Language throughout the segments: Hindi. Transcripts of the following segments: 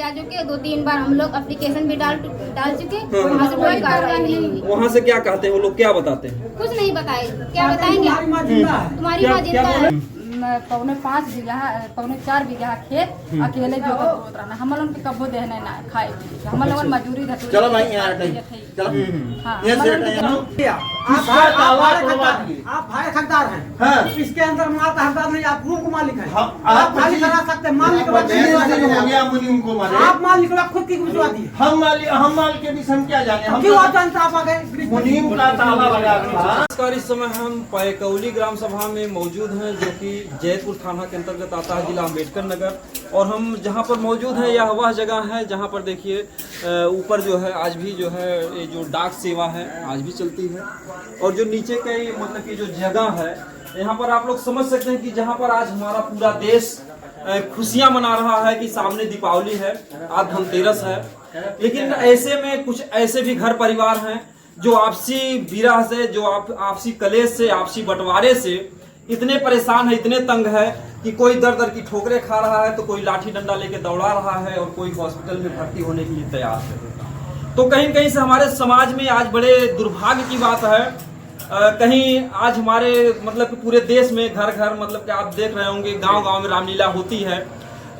जा चुके, 2-3 बार हम लोग एप्लीकेशन भी डाल चुके, वहाँ से कोई कार्रवाई नहीं हुई। वहाँ से क्या कहते हैं वो लोग, क्या बताते हैं? कुछ नहीं बताए, क्या बताएंगे? तुम्हारी माँ जिंदा है। 4 बीघा खेत अकेले जो रहना हम लोगन के कब्बो देने ना खाए हम लोगन मजदूरी धतूरी। चलो भाई यहाँ चलो ये सेट है ना आप भाई हकदार हैं। इसके अंदर माता हकदार नहीं, आप रूम को मालिक हैं। आप खाली करा सकते हैं, मालिक हो गया मुनीम को मारे। आप मालिक हो, खुद की विश्वासी हम माल के बीच हम क्या जाने, हम क्यों आप जानते आप आ गए? मुनीम का ताला लगा था। नमस्कार, इस समय हम पैकौली ग्राम सभा में मौजूद हैं, जो कि जैतपुर थाना के अंतर्गत आता है, जिला अम्बेडकर नगर। और हम जहां पर मौजूद हैं यह वह जगह है जहां पर देखिए ऊपर जो है आज भी जो है ये जो डाक सेवा है आज भी चलती है। और जो नीचे का ये मतलब कि जो जगह है यहाँ पर आप लोग समझ सकते हैं कि जहाँ पर आज हमारा पूरा देश खुशियाँ मना रहा है कि सामने दीपावली है, आज धनतेरस है, लेकिन ऐसे में कुछ ऐसे भी घर परिवार हैं जो आपसी विरह से, जो आपसी कलेश से, आपसी बंटवारे से इतने परेशान है, इतने तंग है कि कोई दर दर की ठोकरें खा रहा है, तो कोई लाठी डंडा लेके दौड़ा रहा है और कोई हॉस्पिटल में भर्ती होने के लिए तैयार है। तो कहीं कहीं से हमारे समाज में आज बड़े दुर्भाग्य की बात है, कहीं आज हमारे मतलब कि पूरे देश में घर घर मतलब कि आप देख रहे होंगे गांव गांव में रामलीला होती है।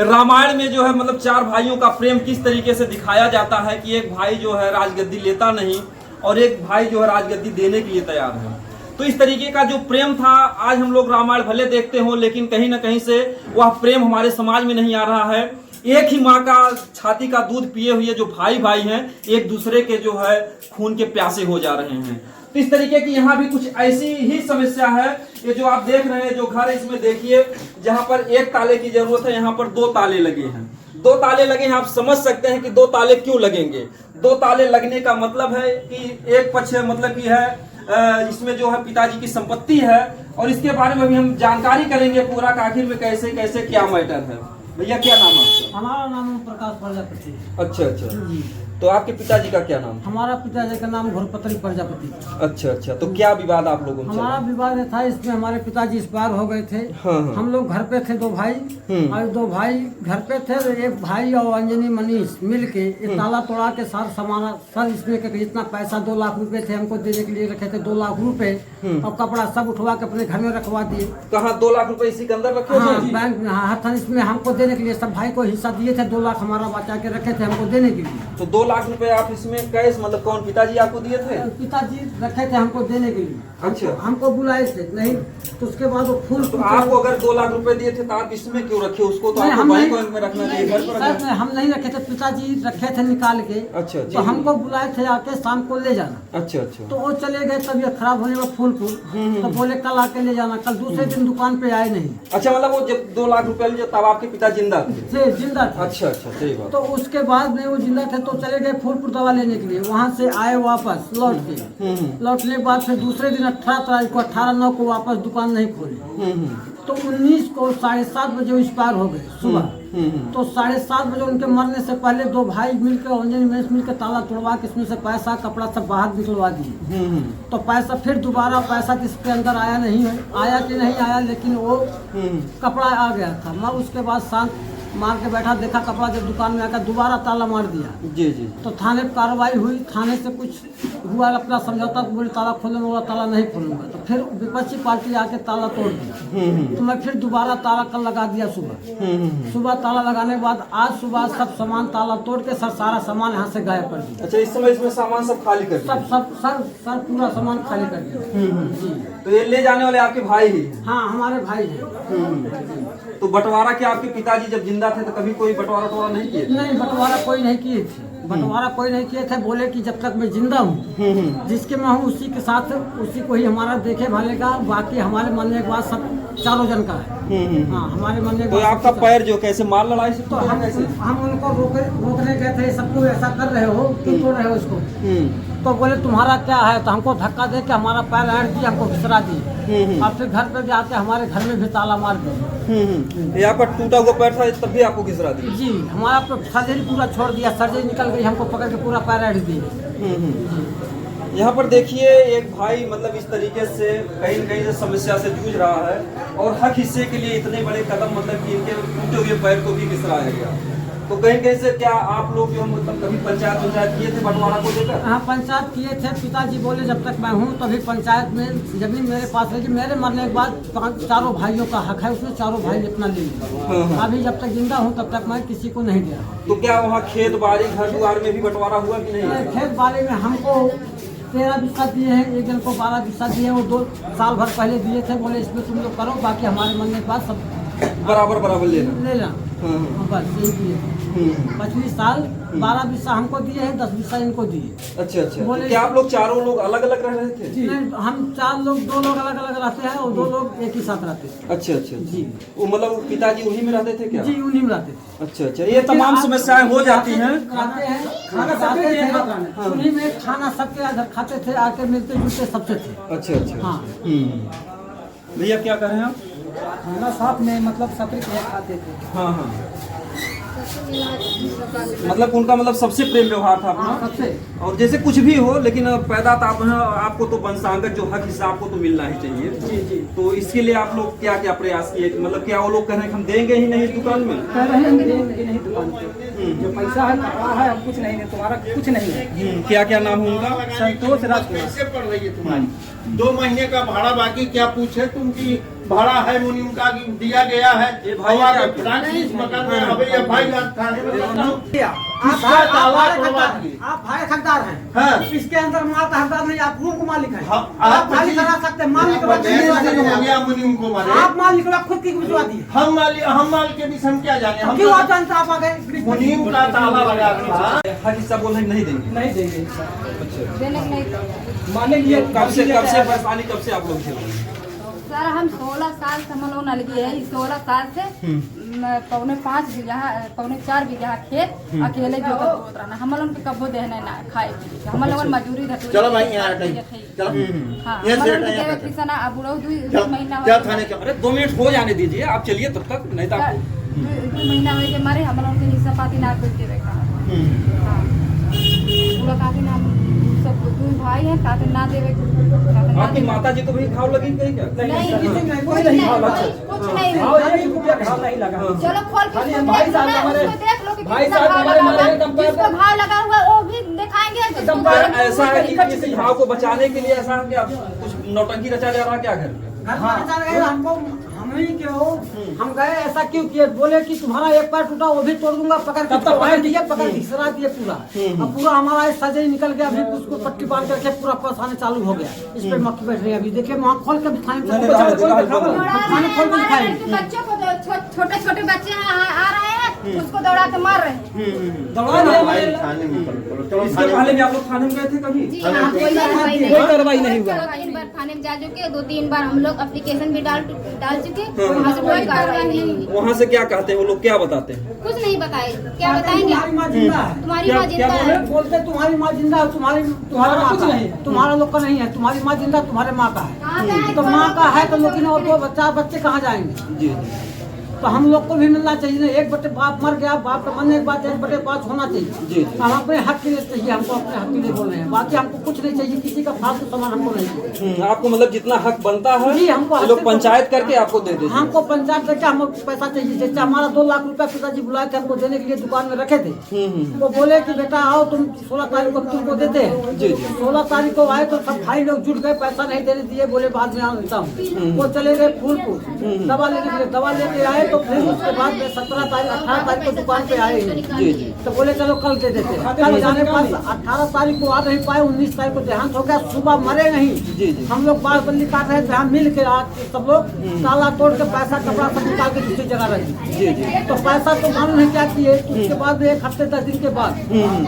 रामायण में जो है मतलब 4 भाइयों का प्रेम किस तरीके से दिखाया जाता है कि एक भाई जो है राजगद्दी लेता नहीं और एक भाई जो है राजगद्दी देने के लिए तैयार है। तो इस तरीके का जो प्रेम था, आज हम लोग रामायण भले देखते हो लेकिन कहीं ना कहीं से वह प्रेम हमारे समाज में नहीं आ रहा है। एक ही माँ का छाती का दूध पिए हुए जो भाई भाई हैं एक दूसरे के जो है खून के प्यासे हो जा रहे हैं। तो इस तरीके की यहाँ भी कुछ ऐसी ही समस्या है। ये जो आप देख रहे हैं जो घर, इसमें देखिए जहाँ पर एक ताले की जरूरत है यहाँ पर 2 ताले लगे हैं। 2 ताले लगे हैं, आप समझ सकते हैं कि 2 ताले क्यों लगेंगे। 2 ताले लगने का मतलब है कि एक पक्ष मतलब की है इसमें जो है पिताजी की संपत्ति है और इसके बारे में भी हम जानकारी करेंगे पूरा कि आखिर में कैसे कैसे क्या मैटर है। भैया क्या नाम है आपका? हमारा नाम प्रकाश प्रजापति। अच्छा, तो आपके पिताजी का क्या नाम? हमारा पिताजी का नाम घोरपत्री प्रजापति। अच्छा, तो क्या विवाद आप लोगों में? हमारा विवाद था, इसमें हमारे पिताजी इस बार हो गए थे। हाँ। हम लोग घर पे थे 2 भाई और 2 भाई घर पे थे। एक भाई और अंजनी मनीष मिल के ताला तोड़ा के सर इसमें के जितना पैसा 2 लाख रुपए थे हमको देने के लिए रखे थे, 2 लाख रुपए और कपड़ा सब उठवा के अपने घर में रखवा दिए। कहाँ 2 लाख रुपए इसी के अंदर रखे? हाँ, बैंक में। हाँ, इसमें हमको देने के लिए सब भाई को हिस्सा दिए थे। 2 लाख हमारा बचा के रखे थे हमको देने के लिए। तो 2 लाख रुपए आप इसमें कैश मतलब कौन पिताजी आपको दिए थे? पिताजी रखे थे हमको देने के लिए। अच्छा, हमको बुलाए थे नहीं, तो उसके बाद वो फूल। तो आपको अगर 2 लाख रुपए दिए थे तो आप इसमें क्यों रखे उसको? तो आपको बैंक में रखना चाहिए, घर पर रखना। हम नहीं रखे थे, पिताजी रखे थे निकाल के। अच्छा, तो हमको बुलाए थे आके शाम को ले जाना। अच्छा, तो वो चले गए, तबीयत खराब होने में फूलपुर। तो बोले कल आके ले जाना। कल दूसरे दिन दुकान पे आए नहीं। अच्छा, मतलब वो जब 2 लाख रुपए लिए तब आपके पिता जिंदा थे? जिंदा थे। अच्छा, सही बात। तो उसके बाद में वो जिंदा थे तो चले गए फूलपुर दवा लेने के लिए। वहाँ से आए वापस लौट के। लौटने के बाद फिर दूसरे दिन 18 तारीख को 18/9 को वापस दुकान नहीं खोली। तो 19 को 7:30 बजे एक्सपायर हो गए सुबह। तो 7:30 बजे उनके मरने से पहले 2 भाई मिलकर अंजनी मनीष मिलकर ताला तोड़वा के इसमें से पैसा कपड़ा सब बाहर निकलवा दिए। तो पैसा फिर दोबारा पैसा किसके अंदर आया नहीं है, आया कि नहीं आया, लेकिन वो कपड़ा आ गया था। मैं उसके बाद शांत मार के बैठा, देखा कपड़ा जब दुकान में आकर दोबारा ताला मार दिया। जी। तो थाने पर कार्रवाई हुई, थाने से कुछ हुआ, अपना समझौता, बोले ताला खोलूंगा, बोला ताला नहीं खोलूंगा। तो फिर विपक्षी पार्टी आके ताला तोड़ दिया। तो मैं फिर दोबारा ताला कल लगा दिया सुबह ताला लगाने के बाद आज सुबह सब सामान ताला तोड़ के सारा सामान यहाँ से गायब कर दिया। अच्छा, इस समय इसमें सामान सब खाली कर दिया? सर पूरा सामान खाली कर दिया। तो ये ले जाने वाले आपके भाई ही? हाँ, हमारे भाई हैं। तो बंटवारा के आपके पिताजी जब जिंदा थे तो कभी कोई बंटवारा नहीं किए? नहीं, बंटवारा कोई नहीं किए थे। बंटवारा कोई नहीं किए थे। बोले कि जब तक मैं जिंदा हूँ, जिसके मैं हूँ उसी के साथ उसी को ही हमारा देखे भाले का। बाकी हमारे मरने के बाद सब चारों जन का है। हाँ, हमारे मरने के बाद। तो आपका पैर जो कैसे मार लड़ाई से? तो हम उनको रोकने गए थे, सबको ऐसा कर रहे हो, क्यों तोड़ रहे हो इसको? तो बोले तुम्हारा क्या है? तो हमको धक्का दे के हमारा पैर हट दिया, हमको घिसरा दिए। और फिर घर पे भी आके हमारे घर में भी ताला मार दिए। ये आपका टूटा हुआ पैर था तब भी आपको घिसरा दिया? जी, हमारा सर्जरी पूरा छोड़ दिया, सर्जरी निकल गई, हमको पकड़ के पूरा पैर हट दिए। यहाँ पर देखिए एक भाई मतलब इस तरीके से कहीं न कहीं से समस्या से जूझ रहा है और हक हिस्से के लिए इतने बड़े कदम मतलब कि इनके टूटे हुए पैर को भी घिसराया गया। तो कहीं से क्या आप लोग जो मतलब कभी पंचायत किए थे बंटवारा को लेकर? हाँ, पंचायत किए थे। पिताजी बोले जब तक मैं हूँ तभी पंचायत में जमीन मेरे पास रहेगी। मेरे मरने के बाद चारों भाइयों का हक है, उसमें चारों भाई अपना ले लेंगे। अभी जब तक जिंदा हूँ तब तक मैं किसी को नहीं दे रहा। तो क्या वहाँ खेत बाड़ी घर द्वार में भी बंटवारा हुआ कि नहीं? खेत बाड़ी में हमको 13 बिस्सा दिए हैं, एक जन को 12 बिस्सा दिए हैं। वो 2 साल भर पहले दिए थे, बोले इसमें तुम लोग करो, बाकी हमारे मरने के बाद सब बराबर लेना। बस यही दिए। 25 साल 12 बिस्सा हमको दिए हैं, 10 बिस्सा इनको दिए। अच्छा। तो क्या आप लोग चारों लोग अलग अलग रह रहे थे? नहीं, हम 4 लोग, 2 लोग अलग अलग रहते हैं और 2 लोग एक ही साथ रहते थे। अच्छा जी। वो मतलब पिताजी उन्हीं में रहते थे क्या? जी, उन्हीं में रहते थे। अच्छा। ये तमाम समस्याएं हो जाती हैं। खाते हैं, खाना खाते थे, उन्हीं में खाना सबके इधर खाते थे, आके मिलते जुलते सबसे थे। अच्छा। हाँ। भैया क्या कर रहे हैं आप? खाना साथ में मतलब सब्जी खाते थे। हाँ। मतलब उनका मतलब सबसे प्रेम व्यवहार था अपना। सबसे। और जैसे कुछ भी हो लेकिन पैदा तो आप आपको तो वंशांगत जो हक हिस्सा आपको तो मिलना ही चाहिए। जी। तो इसके लिए आप लोग क्या क्या प्रयास किए? मतलब क्या वो लोग कह रहे हैं कि हम देंगे ही नहीं इस दुकान में? कह रहे हैं देंगे नहीं दुकान पे। जो पैसा है कपड़ा है, हम कुछ नहीं है, तुम्हारा कुछ नहीं है। क्या क्या नाम है उनका? संतोष राजकुमार। कैसे पड़ रही है तुम्हारी? 2 महीने का भाड़ा बाकी, क्या पूछे तुम की भाड़ा है मुनि उनका दिया गया है। ये भाई मकान में अभी ये भाई थाने में आप भाई हकदार हैं। हाँ। इसके अंदर माल का हकदार नहीं, आप रूम को मालिक हैं। आप खाली करा सकते हैं, माल निकलवा हो गया मुनि उनको मारे। आप माल निकलवा खुद की भिजवा दिए। हम माल के बीच हम क्या जाने? हम क्यों आप जानते आप आ गए? मुनीम का ताला लगा था। हक हिस्सा बोल रहे नहीं देंगे। नहीं देंगे। अच्छा। देने के नहीं। माने लिए कब से परेशानी कब से आप लोग झेल रहे हैं? सर हम 16 साल से हम लोग न लगी है। 16 साल से पौने 5 बीघा पौने 4 बीघा खेत अकेले जो रहना। हम लोग के कब्बो देने ना खाए हम लोग मजदूरी धतूरी। चलो भाई यहाँ चलो। हाँ, ये हम सेट लोग है यहाँ के किसान अब 2 महीना क्या थाने का? अरे 2 मिनट हो जाने दीजिए, आप चलिए तब तक, नहीं तो आपको 2 महीना हो के मारे हम लोग के हिस्सा पाती ना कोई देवे का। हाँ, पूरा काफी नाम सब 2 भाई हैं, काफी ना देवे। आपकी माता जी को भी घाव लगी कहीं क्या? नहीं, कुछ नहीं कुछ नहीं लगा। चलो खोल के भाई साहब हमारे देख लो कि भाई कितना साहब भाव हमारे लगा हुआ है। एकदम पर- जिसको भाव लगा हुआ है वो भी दिखाएंगे। ऐसा है कि किसी घाव को बचाने के लिए ऐसा है कि आप कुछ नौटंकी रचा जा रहा है क्या घर में? हमको हम ही के हो, हम गए ऐसा क्यों किए? बोले कि तुम्हारा एक पैर टूटा वो भी तोड़ दूंगा, पकड़ के घिसरा दिए पूरा। अब पूरा हमारा सजा निकल गया। अभी उसको पट्टी बांध करके पूरा पसाने चालू हो गया। इस पे मक्खी बैठ रही है। अभी देखिए वहाँ खोल के दिखाएंगे, खोल के दिखाएंगे। बच्चों को छोटे छोटे बच्चे आ रहे हैं, उसको दौड़ा के मार रहे हैं। थाने में चलो। इसके पहले भी आप लोग थाने में गए थे कभी? जी हाँ, कोई कार्रवाई नहीं हुआ। 2-3 बार थाने में जा चुके, 2-3 बार हम लोग एप्लीकेशन भी डाल चुके, वहाँ से कोई कार्रवाई नहीं हुई। वहाँ से क्या कहते हैं वो लोग, क्या बताते हैं? कुछ नहीं बताए। क्या बताएंगे? तुम्हारी माँ जिंदा है। तुम्हारी माँ जिंदा है। बोलते तुम्हारी माँ जिंदा है, तुम्हारा माँ का है, तुम्हारा लोग का नहीं है। तुम्हारी माँ जिंदा, तुम्हारे माँ का कहाँ है। पे तो माँ का है तो लेकिन वो 2 बच्चे कहाँ जाएंगे? जी। तो हम लोग को भी मिलना चाहिए ना। एक बटे बाप मर गया, बाप का मरने के बाद 1/5 होना चाहिए। जी। हम अपने हक के लिए चाहिए, हमको अपने हक के लिए बोल रहे हैं। बाकी हमको कुछ नहीं चाहिए, किसी का फालतू सामान हमको नहीं चाहिए। आपको मतलब जितना हक बनता है जी, हमको ये लोग पंचायत करके आपको दे देते हैं। हमको पंचायत से क्या हमको पैसा चाहिए? जैसे हमारा 2 लाख रुपया पिताजी बुलाए थे हमको देने के लिए, दुकान में रखे थे। वो बोले कि बेटा आओ तुम 16 तारीख को तुमको देते हैं। जी। 16 तारीख को आए तो सब भाई लोग जुट गए, पैसा नहीं देने दिए, बोले बाद में आता हूँ। वो चले गए फूलपुर दवा लेने के लिए। दवा लेके आए तो फिर उसके बाद 17 तारीख 18 तारीख को दुकान पे आए। जी। तो बोले चलो कल दे देते हैं। कल जाने के बाद 18 तारीख को आ नहीं पाए, 19 तारीख को देहांत हो गया। सुबह मरे नहीं। जी। हम लोग बाल बल्ली काट रहे थे, हम मिल के सब लोग ताला तोड़ के पैसा कपड़ा सब निकाल के दूसरी जगह रख दी। तो पैसा तो मालूम नहीं क्या किए। उसके बाद 1 हफ्ते 10 दिन के बाद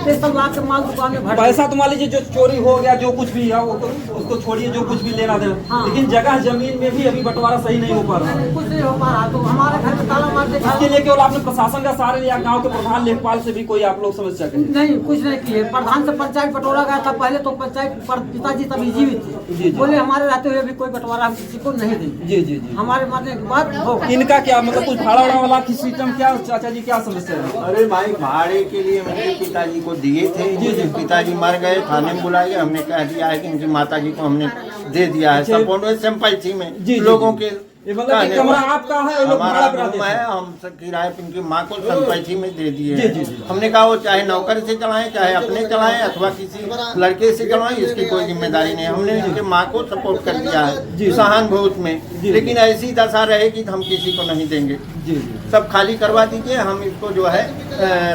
63 लाख के माल दुकान में भर पैसा तो मान लीजिए जो चोरी हो गया, जो कुछ भी है वो तो उसको छोड़िए, जो कुछ भी लेना दे। हाँ। लेकिन जगह जमीन में भी अभी बंटवारा सही नहीं हो पा रहा है। कुछ नहीं हो पा रहा। तो हमारे घर में ताला मार के इसके लिए केवल आपने प्रशासन का सहारा लिया, गांव के प्रधान लेखपाल से भी कोई आप लोग समस्या करें? नहीं, कुछ नहीं किए। प्रधान से पंचायत बटोरा गया था पहले, तो पंचायत पर पिताजी तभी जीवित थे। बोले हमारे रहते हुए भी कोई बंटवारा हम किसी को नहीं देंगे। जी। हमारे मरने के बाद हो। इनका क्या मतलब कुछ भाड़ा वाला की सिस्टम क्या? चाचा जी क्या समस्या है? अरे भाई भाड़े के लिए मेरे पिताजी को दिए थे। जी। पिताजी मर गए, थाने में बुलाए गए। हमने कह दिया है कि इनकी माता जी को हमने दे दिया है। सब सिंपल थी में लोगों के ये मतलब कि कमरा आपका है, वो लोग हमारा भाड़ा करा देते रूम हैं। है, हम सब किराए पे इनकी माँ को संपत्ति में दे दिए जी, जी, जी। हमने कहा वो चाहे नौकर से चलाएं, चाहे अपने चलाएं, अथवा किसी लड़के से चलाएं, इसकी कोई जिम्मेदारी नहीं। हमने इनके माँ को सपोर्ट कर दिया है सहानुभूति में, लेकिन ऐसी दशा रहेगी तो हम किसी को नहीं देंगे। जी जी। सब खाली करवा दीजिए, हम इसको जो है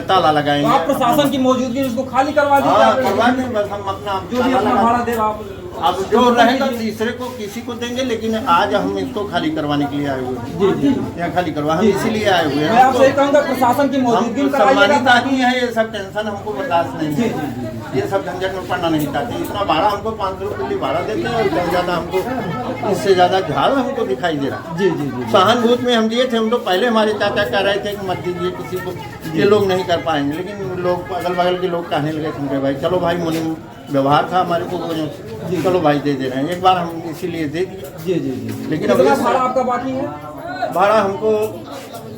ताला तो लगाएंगे। आप प्रशासन की मौजूदगी में उसको खाली करवा हाँ, दीजिए, करवा दें, बस हम अपना जो भी ताला अपना लगा भाड़ा दे रहा आप। अब जो रहेगा तीसरे को किसी को देंगे, लेकिन आज हम इसको खाली करवाने के लिए आए हुए हैं। जी जी। यहाँ खाली करवा हम इसीलिए आए हुए मैं हैं। आपसे ये कहूँगा प्रशासन की मौजूदगी हम में कराइएगा सम्मानित ताकि आदमी है, ये सब टेंशन हमको बर्दाश्त नहीं जी, है। ये सब झंझट में पड़ना नहीं चाहते। इतना भाड़ा हमको 500 रुपये भाड़ा देते हैं, और बहुत ज्यादा हमको इससे ज्यादा झाड़ हमको दिखाई दे रहा है। जी जी जी। सहानुभूति में हम दिए थे, हम तो पहले हमारे चाचा कह रहे थे कि मत दीजिए किसी को, ये लोग नहीं कर पाएंगे, लेकिन लोग अगल बगल के लोग कहने लगे थे भाई चलो भाई, मुनिम व्यवहार था हमारे को, चलो भाई दे रहे हैं। एक बार हम इसीलिए दे दिए। जी जी जी। लेकिन कितना अभी भाड़ा आपका बाकी है? भाड़ा हमको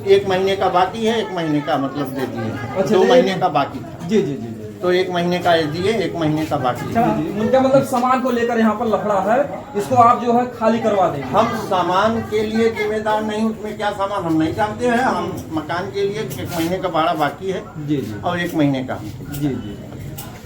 1 महीने का बाकी है, 1 महीने का मतलब दे दिए। अच्छा, 2 तो महीने का बाकी था, जी जी जी। तो 1 महीने का दिए, 1 महीने का बाकी है। उनका मतलब सामान को लेकर यहाँ पर लफड़ा है, इसको आप जो है खाली करवा देंगे। हम सामान के लिए जिम्मेदार नहीं, उसमें क्या सामान हम नहीं जानते हैं। हम मकान के लिए 1 महीने का भाड़ा बाकी है जी जी और 1 महीने का। जी जी।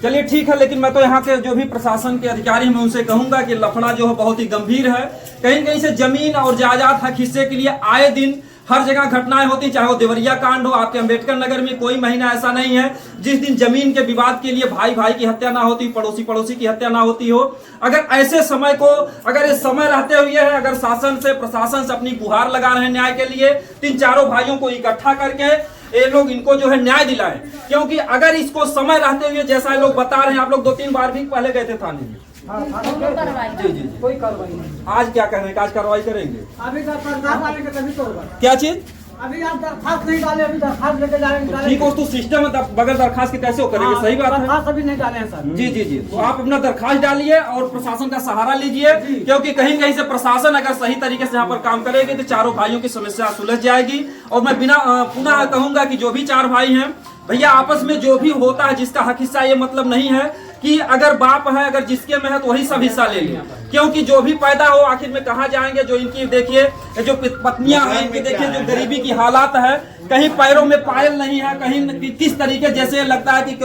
चलिए ठीक है, लेकिन मैं तो यहाँ के जो भी प्रशासन के अधिकारी हैं मैं उनसे कहूंगा कि लफड़ा जो है बहुत ही गंभीर है। कहीं कहीं से जमीन और जायदाद हक हिस्से के लिए आए दिन हर जगह घटनाएं होती, चाहे वो देवरिया कांड हो, आपके अंबेडकर नगर में कोई महीना ऐसा नहीं है जिस दिन जमीन के विवाद के लिए भाई भाई की हत्या ना होती, पड़ोसी पड़ोसी की हत्या ना होती हो। अगर ऐसे समय को, अगर इस समय रहते हुए है, अगर शासन से प्रशासन से अपनी गुहार लगा रहे हैं न्याय के लिए, 3-4 भाइयों को इकट्ठा करके ये लोग इनको जो है न्याय दिलाएं, क्योंकि अगर इसको समय रहते हुए जैसा लोग बता रहे हैं, आप लोग 2-3 बार भी पहले गए थे थाने में। जी जी। कोई कार्रवाई नहीं। आज क्या कह रहे हैं, आज कार्रवाई करेंगे? अभी दरखास्त डालेंगे तभी तो होगा। क्या चीज? अभी आप दरखास्त नहीं डाले, अभी दरखास्त लेके जाएंगे। ठीक है, तो सिस्टम है, बगैर दरखास्त के कैसे हो करेंगे? सही बात है। दरखास्त अभी नहीं डाले हैं सर। जी जी जी। तो आप अपना दरखास्त डालिए और प्रशासन का सहारा लीजिए, क्योंकि कहीं कहीं से प्रशासन अगर सही तरीके से यहाँ पर काम करेगी तो चारों भाइयों की समस्या सुलझ जाएगी। और मैं बिना पुनः कहूंगा कि जो भी 4 भाई हैं भैया, आपस में जो भी होता है जिसका हक हिस्सा, ये मतलब नहीं है कि अगर बाप है, अगर जिसके में है तो वही सब हिस्सा ले ले, क्योंकि जो भी पैदा हो आखिर में कहाँ जाएंगे। जो इनकी देखिए, जो पत्नियां हैं इनकी देखिए, जो गरीबी की हालात है, कहीं पैरों में पायल नहीं है, कहीं किस तरीके जैसे लगता है कि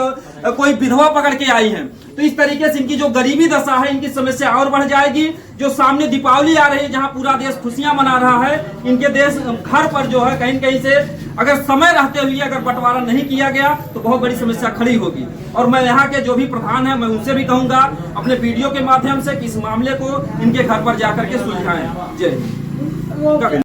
कोई विधवा पकड़ के आई है। तो इस तरीके से इनकी जो गरीबी दशा है, इनकी समस्या और बढ़ जाएगी। जो सामने दीपावली आ रही है, जहां पूरा देश खुशियां मना रहा है, इनके देश घर पर जो है कहीं कहीं से अगर समय रहते हुए अगर बंटवारा नहीं किया गया तो बहुत बड़ी समस्या खड़ी होगी। और मैं यहाँ के जो भी प्रधान है मैं उनसे भी कहूंगा अपने वीडियो के माध्यम से कि इस मामले को इनके घर पर जाकर के सुलझाएं। जय हिंद।